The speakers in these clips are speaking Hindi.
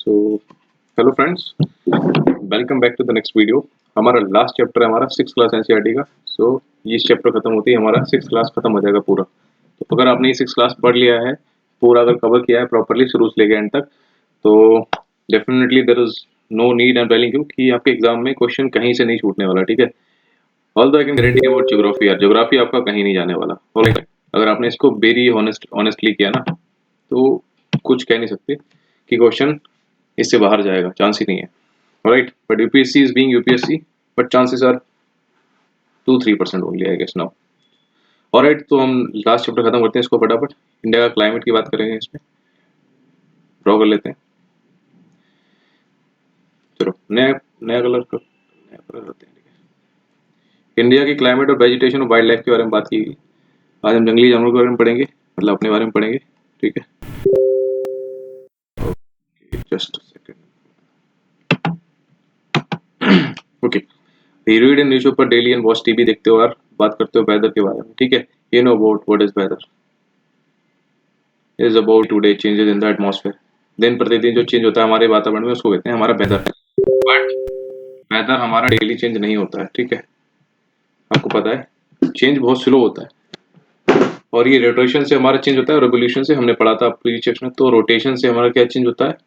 So hello friends, welcome back to the next video. हमारा लास्ट चैप्टर है हमारा 6th क्लास एनसीईआरटी का। सो ये चैप्टर खत्म होती है हमारा 6th क्लास खत्म हो जाएगा पूरा। तो अगर आपने ये 6th क्लास पढ़ लिया है पूरा, अगर कवर किया है प्रॉपरली शुरू से लेकर एंड तक, तो definitely there is no need and telling you कि आपके एग्जाम में क्वेश्चन कहीं से नहीं छूटने वाला। ठीक है, although I can guarantee about geography, यार ज्योग्राफी आपका कहीं नहीं जाने वाला। ऑलराइट, अगर आपने इसको वेरी ऑनेस्टली किया ना, तो कुछ कह नहीं सकते कि क्वेश्चन इससे बाहर जाएगा, चांस ही नहीं है। Right, but UPSC is being UPSC, but chances are 2-3% only, I guess now. Alright, तो हम लास्ट चैप्टर खत्म करते हैं इसको फटाफट। इंडिया का क्लाइमेट की बात करेंगे, इसमें ड्रॉ कर लेते हैं। चलो नया नया कलर करते हैं। ठीक है, इंडिया की क्लाइमेट और वेजिटेशन और वाइल्ड लाइफ के बारे में बात की गई। आज हम जंगली जानवरों के बारे में पढ़ेंगे, मतलब अपने बारे में पढ़ेंगे। ठीक है, just okay. Read in newspaper daily and watch TV देखते हो और बात करते हो वेदर के बारे में। ठीक है, ये know about what is whether is about today changes in the atmosphere. दिन प्रतिदिन जो चेंज होता है हमारे वातावरण में, उसको कहते हैं हमारा वेदर। बट वेदर हमारा डेली चेंज नहीं होता है। ठीक है, आपको पता है चेंज बहुत स्लो होता है, और ये रोटेशन से हमारा चेंज होता है। रेवोल्यूशन से हमने पढ़ा था प्रीवियस चैप्टर में, तो रोटेशन से हमारा क्या चेंज होता है,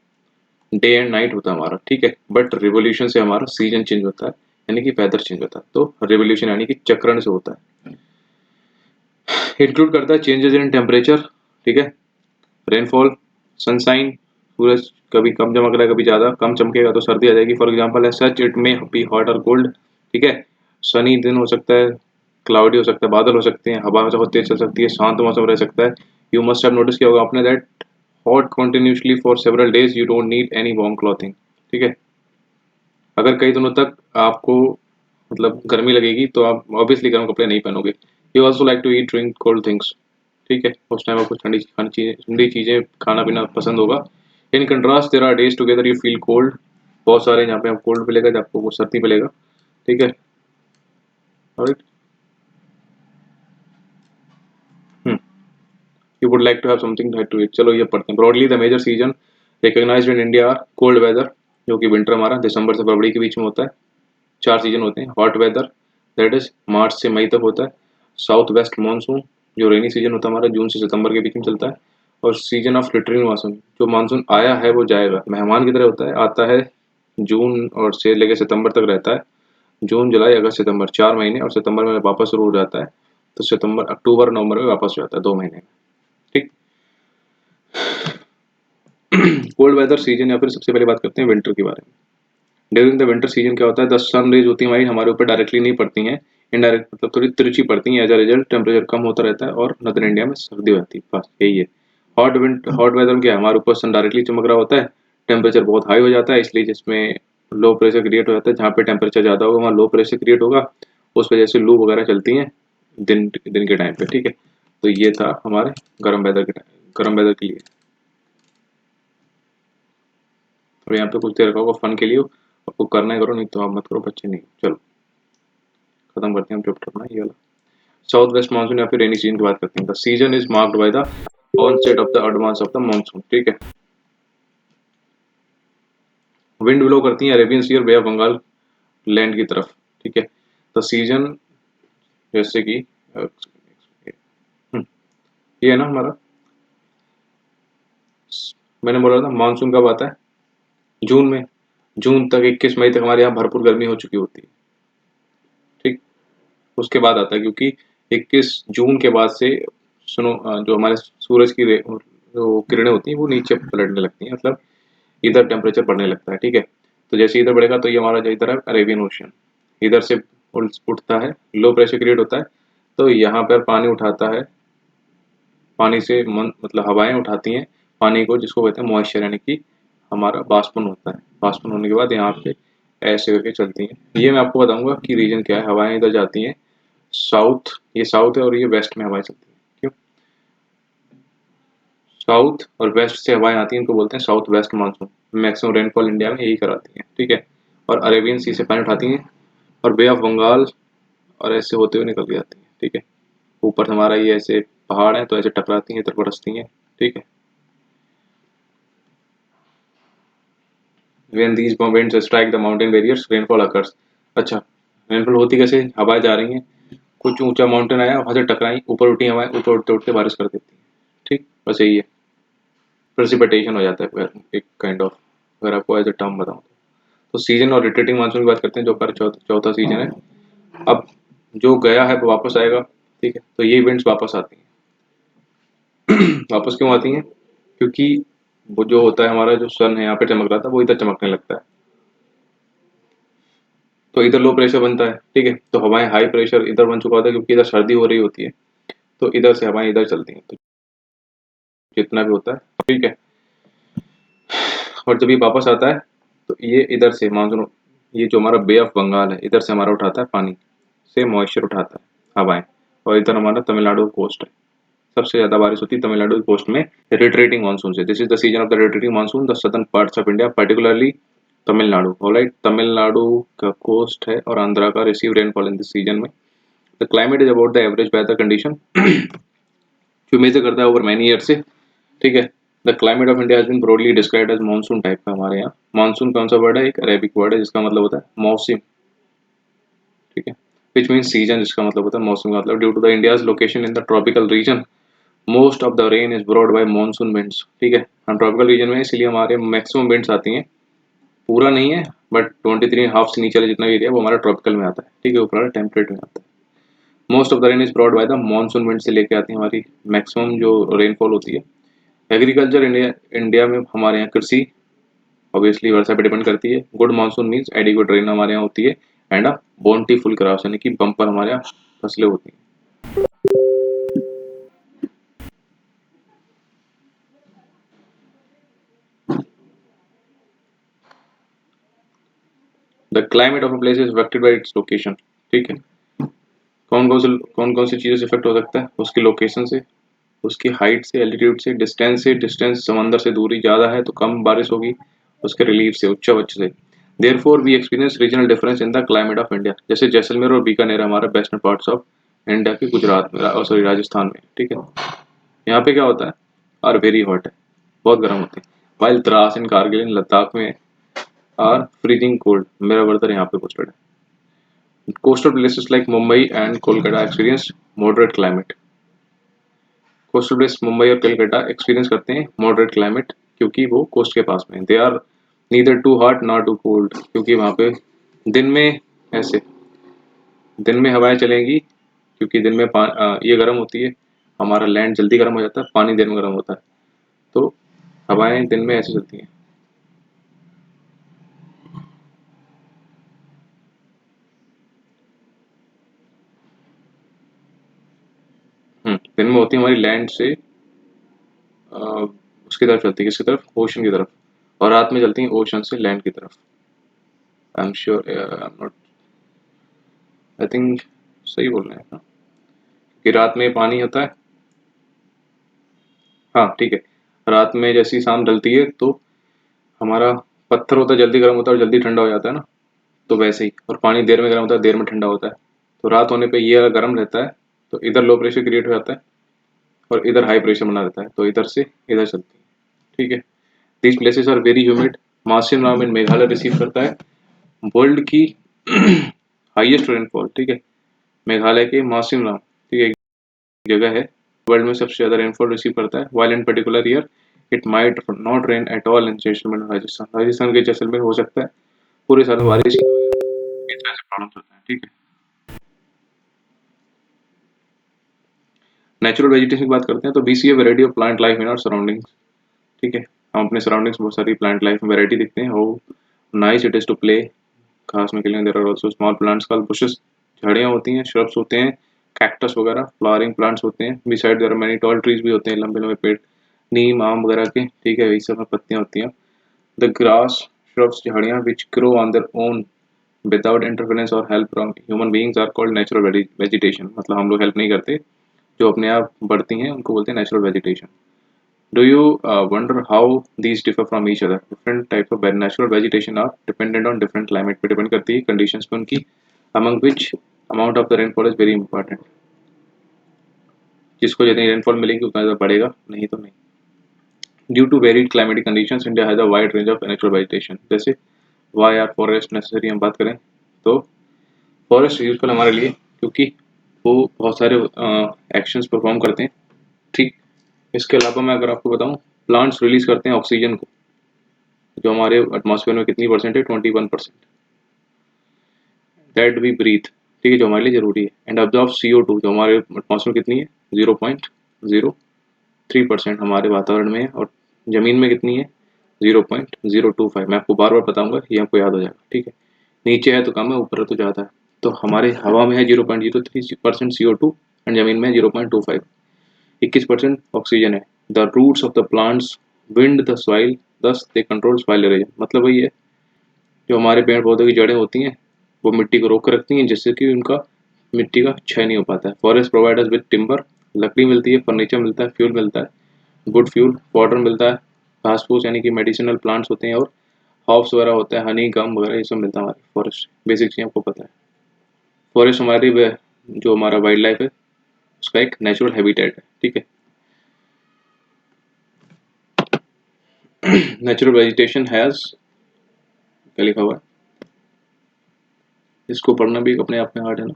डे एंड नाइट होता है हमारा। ठीक है, बट रिवोल्यूशन से हमारा सीजन चेंज होता है, यानी कि वेदर चेंज होता है। तो रिवोल्यूशन यानी कि चक्रण से होता है। इंक्लूड करता है चेंजेस इन टेम्परेचर, ठीक है, रेनफॉल, सनसाइन, सूरज कभी कम चमक रहा है कभी ज़्यादा, कम चमकेगा तो सर्दी आ जाएगी। फॉर एग्जांपल है such it may be hot और कोल्ड। ठीक है, सनी दिन हो सकता है, क्लाउडी हो सकता है, बादल हो सकते हैं, हवा बहुत तेज चल सकती है, शांत मौसम रह सकता है। यू मस्ट हैव नोटिस किया होगा आपने that hot continuously for several days you don't need any warm clothing. ठीक है, अगर कई दिनों तक आपको मतलब गर्मी लगेगी तो आप ऑब्वियसली गर्म कपड़े नहीं पहनोगे। You also like to eat drink cold things. ठीक है, उस टाइम आपको ठंडी चीज़ें खाना पीना पसंद होगा। In contrast there are days together you feel cold. बहुत सारे यहाँ पे आप कोल्ड मिलेगा, जब आपको वो सर्दी मिलेगा। ठीक है, right. You would like to have something to eat. चलो ये पढ़ते हैं। Broadly the major season recognized in India are cold weather, जो कि विंटर हमारा दिसंबर से फरवरी के बीच में होता है। 4 सीजन होते हैं। हॉट वेदर दैट इज मार्च से मई तक होता है। साउथ वेस्ट मानसून, जो रेनी सीजन होता है हमारा, जून से सितंबर के बीच में चलता है। और सीजन ऑफ रिटर्निंग मानसून, जो मानसून आया है वो जाएगा, मेहमान की तरह होता है, आता है जून और से लेकर सितंबर तक रहता है। जून जुलाई अगस्त सितंबर 4 महीने, और सितंबर में वापस शुरू हो जाता है। तो सितंबर अक्टूबर नवंबर में वापस हो जाता है 2 महीने में। ठीक। कोल्ड वेदर सीजन, या फिर सबसे पहले बात करते हैं विंटर के बारे में। ड्यूरिंग द विंटर सीजन क्या होता है, द सन रेज होती है हमारी, हमारे ऊपर डायरेक्टली नहीं पड़ती हैं, इनडायरेक्ट मतलब थोड़ी तिरछी पड़ती हैं। एज अ रिजल्ट टेम्परेचर कम होता रहता है और नदर इंडिया में सर्दी होती है। बस यही है। हॉट वेदर में क्या है, हमारे ऊपर सन डायरेक्टली चमक रहा होता है, टेम्परेचर बहुत हाई हो जाता है, इसलिए जिसमें लो प्रेशर क्रिएट हो जाता है। जहाँ पे टेम्परेचर ज़्यादा होगा वहाँ लो प्रेशर क्रिएट होगा, उस वजह से लू वगैरह चलती हैं दिन दिन के टाइम पे। ठीक है, तो ये था हमारे गर्म वेदर के लिए। और यहाँ पे कुछ देर रखा होगा फन के लिए, आपको करना है करो, नहीं तो आप मत करो, बच्चे नहीं। चलो खत्म करते हैं हम चैप्टर अपना ये वाला। साउथ वेस्ट मानसून या फिर रेनी सीजन की बात करते हैं। The season is marked by the onset of the advance of the monsoon. ठीक है, विंड ब्लो करती है अरेबियन सी और बे ऑफ बंगाल लैंड की तरफ। ठीक है, द सीजन जैसे कि ये है ना हमारा, मैंने बोला था मानसून कब आता है, जून में। जून तक 21 मई तक हमारे यहाँ भरपूर गर्मी हो चुकी होती है। ठीक, उसके बाद आता है, क्योंकि 21 जून के बाद से सुनो जो हमारे सूरज की जो किरणें होती हैं वो नीचे पलटने लगती हैं, मतलब इधर टेम्परेचर बढ़ने लगता है। ठीक है, तो जैसे इधर बढ़ेगा तो ये हमारा जो इधर है अरेबियन ओशियन, इधर से उठता है, लो प्रेशर क्रिएट होता है, तो यहाँ पर पानी उठाता है, पानी से मतलब हवाएं उठाती हैं पानी को, जिसको कहते हैं मॉइस्चर, यानी कि हमारा बाष्पन होता है। बाष्पन होने के बाद यहाँ पे ऐसे करके चलती हैं। ये मैं आपको बताऊंगा कि रीजन क्या है। हवाएं इधर जाती हैं साउथ, ये साउथ है, और ये वेस्ट में हवाएं चलती हैं। क्यों, साउथ और वेस्ट से हवाएं आती हैं, इनको बोलते हैं south west monsoon. Maximum rainfall India में यही कराती हैं। ठीक है, और अरेबियन सी से पानी उठाती हैं और बे ऑफ बंगाल और ऐसे होते हुए निकल के जाती हैं। ठीक है, ऊपर से हमारा ये ऐसे पहाड़ है तो ऐसे टकराती हैं, इधर बरसती हैं। ठीक है, when these winds strike the mountain barriers rainfall occurs. अच्छा, रेनफॉल होती कैसे? हवाएं जा रही हैं, कुछ ऊंचा माउंटेन आया, वहां से टकराई, ऊपर उठी हवाएं, ऊपर उठते उठते बारिश कर देती है। ठीक, बस यही है, प्रेसिपिटेशन हो जाता है एक काइंड ऑफ, अगर आपको एज अ टर्म बताऊं तो सीजन और रिट्रीटिंग मानसून की बात करते हैं, जो हमारा चौथा सीजन है। अब जो गया है वो वापस आएगा, ठीक है, तो ये इवेंट्स वापस आती हैं। वापस क्यों आती हैं? क्योंकि वो जो होता है हमारा, जो सन है यहाँ पे चमक रहा था, वो इधर चमकने लगता है, तो इधर लो प्रेशर बनता है, ठीक है, तो हवाएं हाई प्रेशर इधर बन चुका होता है, क्योंकि इधर सर्दी हो रही होती है, तो इधर से हवाएं इधर चलती हैं, तो जितना भी होता है, ठीक है। और जब ये वापस आता है, तो ये इधर से मानसून, ये जो हमारा बे ऑफ बंगाल है, इधर से हमारा उठाता है पानी, से मॉइस्चर उठाता है हवाएं, और इधर हमारा तमिलनाडु कोस्ट है, सबसे ज्यादा बारिश होती है तमिलनाडु की कोस्ट में रिट्रीटिंग मानसून से। This is the season of the retreating monsoon, the southern parts of India particularly Tamil Nadu, alright, Tamil Nadu का कोस्ट है और आंध्रा का receive rainfall in this season में। The climate is about the average weather condition, जो मेजर करता है ओवर मैनी ईयर से, ठीक है। The climate of India has been broadly described as monsoon type का। हमारे यहाँ मानसून कौन सा वर्ड है? एक अरेबिक वर्ड है जिसका मतलब होता है मौसम, ठीक है, विच मीन सीजन, जिसका मतलब होता है मौसम का मतलब। Due to the India's location in the tropical region, most of the rain is brought by monsoon winds, ठीक है, हम ट्रॉपिकल रीजन में, इसलिए हमारे मैक्सिमम विंड्स आती हैं, पूरा नहीं है बट 23.5 से नीचे जितना भी एरिया वो हमारा ट्रॉपिकल में आता है, ठीक है, ऊपर टेम्परेट में आता है। Most of the rain is brought by the monsoon wind से लेके आती है हमारी मैक्सिमम जो रेनफॉल होती है। एग्रीकल्चर इंडिया, इंडिया में हमारे यहाँ कृषि ऑब्वियसली वर्षा पे डिपेंड करती है। Good monsoon means adequate rain हमारे यहाँ होती है, एंड अ बोंटीफुल क्रॉप्स, यानी कि बम्पर हमारे यहाँ फसलें होती हैं। The climate of a place is affected by its location, ठीक है, कौन कौन सी चीज़ों से इफेक्ट हो सकता है? उसकी लोकेशन से, उसकी हाइट से, एल्टीट्यूड से, डिस्टेंस से, डिस्टेंस समंदर से दूरी ज़्यादा है तो कम बारिश होगी, उसके रिलीफ से, उच्च उच्च से। Therefore we experience regional difference in the climate of India, जैसे जैसलमेर और बीकानेर हमारा वेस्टर्न पार्ट्स ऑफ इंडिया के गुजरात में, सॉरी राजस्थान में, ठीक है, यहाँ पे क्या होता है? आर वेरी हॉट है, बहुत गर्म होते हैं, वाइल द्रास इन कारगिल इन लद्दाख में आर फ्रीजिंग कोल्ड, मेरा ब्रदर यहाँ पे पोस्टेड है। Coastal places like Mumbai and Kolkata experience moderate climate, coastal place Mumbai और कलकत्ता एक्सपीरियंस करते हैं मॉडरेट क्लाइमेट, क्योंकि वो कोस्ट के पास में, they are neither too hot not too cold, क्योंकि वहाँ पे दिन में ऐसे, दिन में हवाएं चलेंगी, क्योंकि दिन में ये गर्म होती है, हमारा लैंड जल्दी गर्म हो जाता है, पानी दिन में गर्म होता है, तो हवाएं दिन में ऐसे चलती हैं। दिन में होती है हमारी लैंड से उसकी तरफ चलती है, किसकी तरफ? ओशन की तरफ, और रात में चलती हैं ओशन से लैंड की तरफ। I am sure, I am not, I think सही बोल रहे हैं ना, कि रात में पानी होता है, हाँ ठीक है, रात में जैसी शाम ढलती है तो हमारा पत्थर होता है जल्दी गर्म होता है और जल्दी ठंडा हो जाता है ना, तो वैसे ही, और पानी देर में गर्म होता है, देर में ठंडा होता है, तो रात होने पे ये अगर गर्म रहता है तो इधर लो प्रेशर क्रिएट हो जाता है और इधर हाई प्रेशर बना रहता है, तो इधर से इधर चलती है, ठीक है। These places are very humid. Mawsynram in Meghalaya receive करता है वर्ल्ड की हाईएस्ट रेनफॉल, ठीक है, मेघालय के मासिम राम, ठीक है, एक जगह है, वर्ल्ड में सबसे ज्यादा रेनफॉल रिसीव करता है। While in particular year it might not rain at all in Jaisalmer Rajasthan, Rajasthan के जैसलमेर हो सकता है पूरे साल में बारिश, इस तरह से प्रॉब्लम होता है, ठीक है। नेचुरल वेजिटेशन की बात करते हैं तो we see a variety of plant life in our surroundings, ठीक है, हम अपने सराउंडिंग्स बहुत सारी प्लांट लाइफ में वैरायटी दिखते हैं, how nice it is to play, घास में खेलने, there are also small plants called bushes, झाड़ियाँ होती हैं, श्रब्स होते हैं, कैक्टस वगैरह, फ्लावरिंग प्लांट्स होते हैं, beside there are many tall trees भी होते हैं, लंबे लंबे पेड़, नीम आम वगैरह के, ठीक है, यही सब में पत्तियाँ होती हैं। द ग्रास श्रब्स, झाड़ियाँ which grow on their own without interference और help from human beings are called natural vegetation, मतलब हम लोग हेल्प नहीं करते, जो अपने आप बढ़ती हैं उनको बोलते हैं natural vegetation. Do you wonder how these differ from each other? Different types of natural vegetation are dependent on different climate पे depend करती है conditions पे उनकी, among which amount of the rainfall is very important. जिसको जितनी rainfall मिलेगी उतना ज़्यादा बढ़ेगा, नहीं तो नहीं। Due to varied climatic conditions India has a wide range of natural vegetation. जैसे वाई आर फॉरेस्ट नेसेसरी हम बात करें तो फॉरेस्ट यूजफुल हमारे लिए क्योंकि वो बहुत सारे एक्शंस परफॉर्म करते हैं, ठीक। इसके अलावा मैं अगर आपको बताऊं, प्लांट्स रिलीज करते हैं ऑक्सीजन को, जो हमारे एटमॉस्फेयर में कितनी परसेंट है, 21%, दैट वी ब्रीथ, ठीक है, जो हमारे लिए जरूरी है। एंड ऑब्जॉर्व CO2 जो हमारे एटमॉस्फेयर कितनी है, 0.03% हमारे वातावरण में है, और जमीन में कितनी है, 0.025। मैं आपको बार बार बताऊंगा, ये आपको याद हो जाएगा, ठीक है। नीचे है तो कम है, ऊपर है तो ज़्यादा है। तो हमारे हवा में है 0.03% CO2 एंड जमीन में है 0.25। 21% ऑक्सीजन है। The roots of the plants bind the soil, thus they control soil erosion. मतलब वही है, जो हमारे पेड़ पौधों की जड़ें होती हैं वो मिट्टी को रोक कर रखती हैं, जिससे कि उनका मिट्टी का क्षय नहीं हो पाता है। Forest provide us with timber, लकड़ी मिलती है, फर्नीचर मिलता है, फ्यूल मिलता है, गुड फ्यूल, वाटर मिलता है, घास फूस यानी कि मेडिसिनल प्लांट्स होते हैं, और हॉप्स वगैरह होता है, हनी गम वगैरह, ये सब मिलता है हमारे फॉरेस्ट। बेसिक चीज़ आपको पता है। फॉरेस्ट हमारी जो हमारा वाइल्ड लाइफ है उसका एक नेचुरल हैबिटेट है, ठीक है। नेचुरल वेजिटेशन हैज़, क्या लिखा हुआ है, इसको पढ़ना भी अपने आप में हार्ड है ना।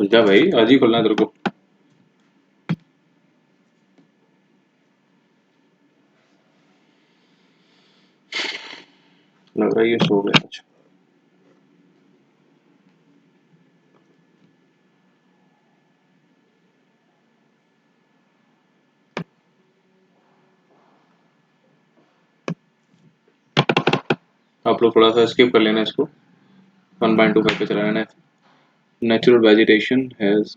खुल जा भाई, आज ही खुलना है तेरे को। लग रहा है ये सो गया आज। आप लोग थोड़ा सा स्किप कर लेना इसको, 1.25 पे चला लेना है। Natural vegetation has,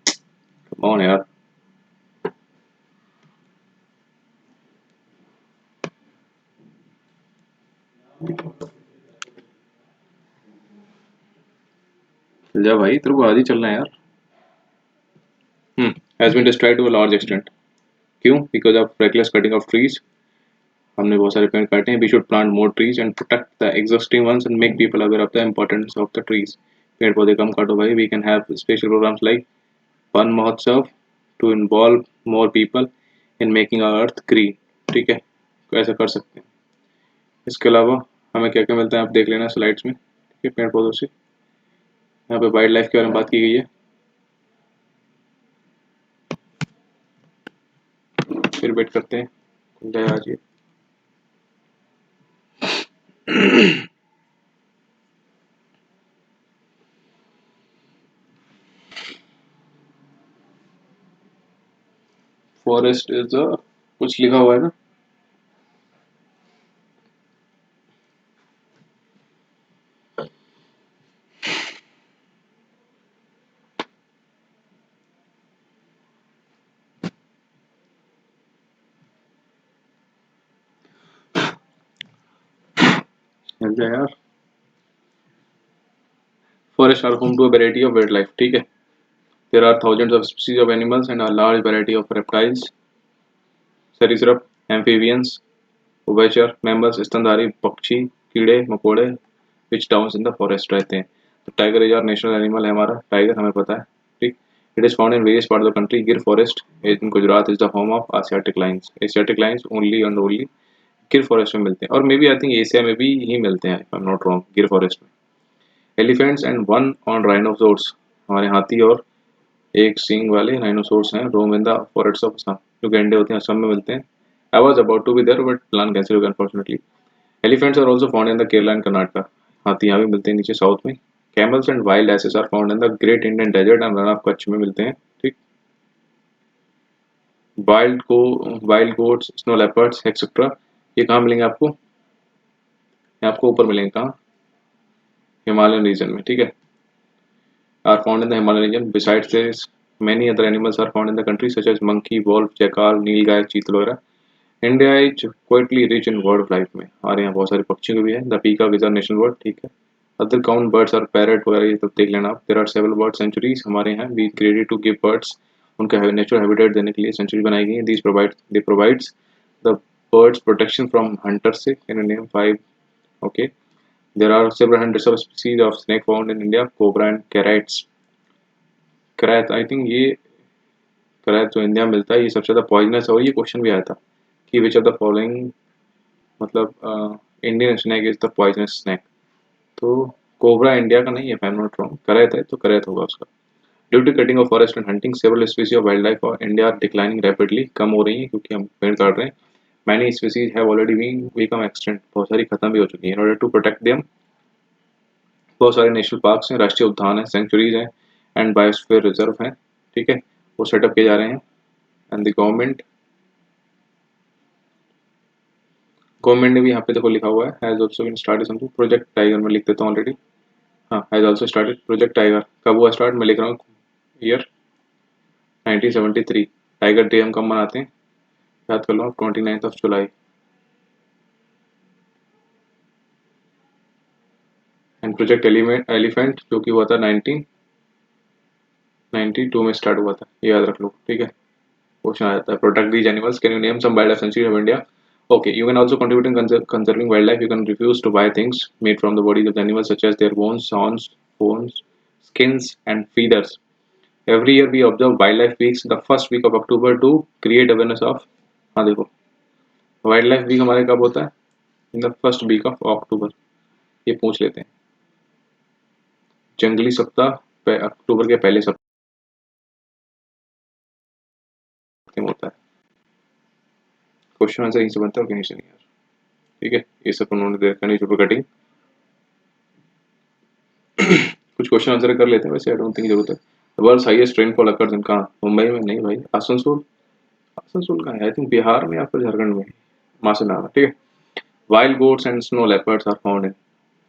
come on यार, खुल जा भाई, तेरे को आज ही चलना है यार। Has been destroyed to a large extent. क्यों? Because of reckless cutting of trees. हमने बहुत सारे पेड़ काटे हैं। We should plant more trees and protect the existing ones and make people aware of the importance of the trees. पेड़ पौधे कम काटो भाई। We can have special programs like Van Mahotsav to involve more people in making our earth green, ठीक है, तो ऐसा कर सकते हैं। इसके अलावा हमें क्या क्या मिलता है आप देख लेना स्लाइड्स में, ठीक है, पेड़ पौधों से। यहाँ पे वाइल्ड लाइफ के बारे में बात की गई है। फिर वेट करते हैं खुल जाए आज ये। फॉरेस्ट इज अ, कुछ लिखा हुआ है ना, मिल जाए यार। Forest are home to a variety of wild life, ठीक है। There are thousands of species of animals and a large variety of reptiles, सरीसृप, एम्फीबियंस, उभयचर, मैमल्स, स्तनधारी पक्षी, कीड़े मकोड़े which towns in the forest रहते हैं। तो tiger is our national animal है, हमारा टाइगर हमें पता है, ठीक। It is found in various part of the country. Gir forest in Gujarat is the home of Asiatic lions. Asiatic lions only and only Gir forest में मिलते हैं, और maybe I think Asia में भी ही मिलते हैं, if I am not wrong, Gir forest में। एलिफेंट्स एंड वन ऑन राइनोसोर्स, हमारे हाथी और एक सींग वाले राइनोसोर्स हैं, roam in the forest of Assam, जो गैंडे होते हैं असम में मिलते हैं। I was about to be there but plan cancel हो गया unfortunately. Elephants are also found in the Kerala and Karnataka, हाथी यहाँ भी मिलते हैं नीचे साउथ में। Camels and wild asses are found in the great Indian desert and run of Kutch में मिलते हैं, ठीक। Wild goats, snow leopards etcetera, ये कहाँ मिलेंगे आपको, ये आपको ऊपर मिलेंगे कहाँ, हिमालयन रीजन में, ठीक है। Are found in the Himalayan region. Besides this many other animals are found in the country such as monkey, wolf, jackal, नीलगाय, चीतल वगैरह। India is quitely rich in bird life में, हमारे यहाँ बहुत सारे पक्षी भी है। The peacock is our national bird, ठीक है। अदर काउंट बर्ड्स और पैरट वगैरह ये तो देख लेना आप। There are several bird sanctuaries हमारे यहाँ। We created to give birds उनका नेचुरल हैबिटेट देने के लिए सेंचुरी बनाई गई है। They provides the birds protection from Hunter से in name 5, okay. There are several hundreds of species of snake found in India. Cobra and करैत, आई थिंक ये करैत जो इंडिया में मिलता है ये सबसे ज़्यादा पॉइजनस है, और ये क्वेश्चन भी आया था कि विच ऑफ द फॉलोइंग, मतलब Indian snake is the poisonous snake. तो कोबरा इंडिया का नहीं है, आई एम नॉट रॉन्ग, करैत है तो करैत होगा उसका। Due to cutting of forest and hunting several species of wild life और इंडिया आर डिक्लाइनिंग रैपिडली, कम हो रही है क्योंकि हम पेड़ काट रहे हैं। Many species have already been become extinct, बहुत सारी खत्म भी हो चुकी हैं। In order to protect them, बहुत सारे नेशनल पार्क्स हैं, राष्ट्रीय उद्यान है, सेंचुरीज हैं एंड बायोस्फीयर रिजर्व हैं, ठीक है, वो सेटअप किए जा रहे हैं। एंड द गवर्नमेंट ने भी यहाँ पे देखो लिखा हुआ है has also been started something, project tiger में लिख देता हूँ ऑलरेडी। हाँ, has also started project tiger, कब हुआ स्टार्ट मैं लिख रहा हूँ ईयर 1973। टाइगर डे हम कब मनाते हैं, याद कर लो, 29 जुलाई। एंड प्रोजेक्ट एलिफेंट जो कि हुआ था 1992 में स्टार्ट हुआ था, ये याद रख लो, ठीक है। क्वेश्चन आ जाता है, protect these animals, can you name some wildlife sanctuary of India. Okay, you can also contribute in conserving wildlife. You can refuse to buy things made from the bodies of the animals, such as their bones, horns, skins, and feathers. Every year, we observe wildlife weeks the first week of October to create awareness of. हाँ देखो, वाइल्ड लाइफ वीक हमारे कब होता है, in the first week of October. ये पूछ लेते हैं, जंगली सप्ताह अक्टूबर के पहले सप्ताह में होता है। क्वेश्चन आंसर यहीं से बनता है और कहीं से नहीं यार, ठीक है। ये सब उन्होंने देखा नहीं, सुपर कटिंग। कुछ क्वेश्चन आंसर कर लेते हैं, वैसे आई डोंट थिंक जरूरत है। World's highest rainfall occurs in कहाँ, मुंबई में नहीं भाई, आसनसोल। आसनसोल कहाँ है, आई थिंक बिहार में या फिर झारखंड में, मासेनार, ठीक है। Wild goats and snow leopards are found in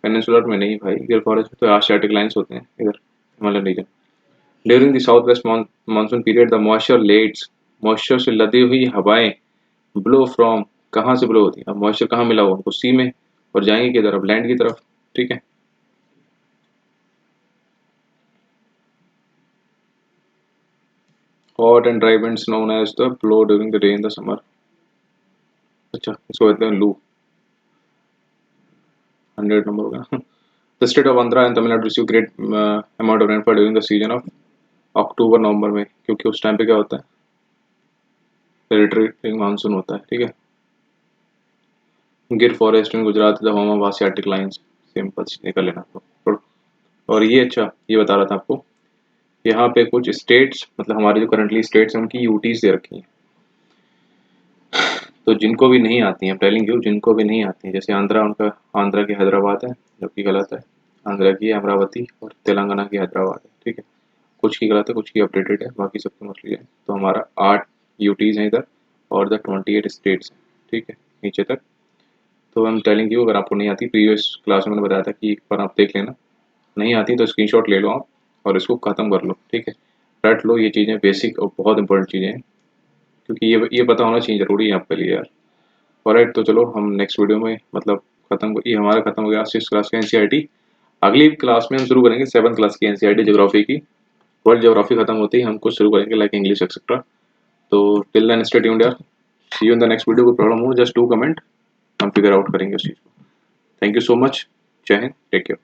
peninsular में नहीं भाई, गिर फॉरेस्ट में तो एशियाटिक लाइन्स होते हैं इधर, Himalayan region. During the south west monsoon period the moisture lets, moisture से लदी हुई हवाएं ब्लो फ्रॉम, कहाँ से ब्लो होती है, अब मॉइस्चर कहाँ मिला हुआ, हमको सी में, और जाएंगे की तरफ, लैंड की तरफ, ठीक है। Hot and dry winds known as the blow during the day in the summer, अच्छा इसको कहते हैं लू। 100 नंबर हो गया। The state of Andhra and Tamil Nadu receive great amount of rainfall during the season of अक्टूबर नवंबर में, क्योंकि उस टाइम पे क्या होता है, रिट्रीटिंग मानसून होता है, ठीक है। गिर forest in Gujarat the home of Asiatic lines, simple निकल लेना आपको। और ये अच्छा, ये बता रहा था आपको, यहाँ पे कुछ स्टेट्स, मतलब हमारे जो करंटली स्टेट्स हैं उनकी यूटीज दे रखी हैं, तो जिनको भी नहीं आती हैं, टेलिंग यू, जिनको भी नहीं आती हैं, जैसे आंध्रा, उनका आंध्रा की हैदराबाद है, जो कि गलत है। आंध्रा की अमरावती और तेलंगाना की हैदराबाद है, ठीक है। कुछ की गलत है, कुछ की अपडेटेड है, बाकी सबकी मोस्टली है। तो हमारा 8 यूटीज हैं इधर, और द 28 स्टेट्स हैं, ठीक है, नीचे तक। तो हम टेलिंग यू, अगर आपको नहीं आती, प्रीवियस क्लास में मैंने बताया था कि एक बार आप देख लेना, नहीं आती तो स्क्रीनशॉट ले लो आप और इसको ख़त्म कर लो, ठीक है। रट लो, ये चीज़ें बेसिक और बहुत इंपॉर्टेंट चीज़ें हैं, क्योंकि ये पता होना चाहिए, ज़रूरी है आपके लिए यार। ऑलराइट, तो चलो हम नेक्स्ट वीडियो में, मतलब खत्म, ये हमारा खत्म हो गया 6 क्लास का एनसीईआरटी। अगली क्लास में हम शुरू करेंगे 7 क्लास की एनसीईआरटी ज्योग्राफी की। वर्ल्ड ज्योग्राफी खत्म होती है, हम कुछ शुरू करेंगे लाइक इंग्लिश एक्सेट्रा। तो टिल देन स्टे ट्यून्ड यार, see you in the next video. कोई प्रॉब्लम हो जस्ट डू कमेंट, हम फिगर आउट करेंगे उस चीज़ को। थैंक यू सो मच, जय हिंद, टेक केयर।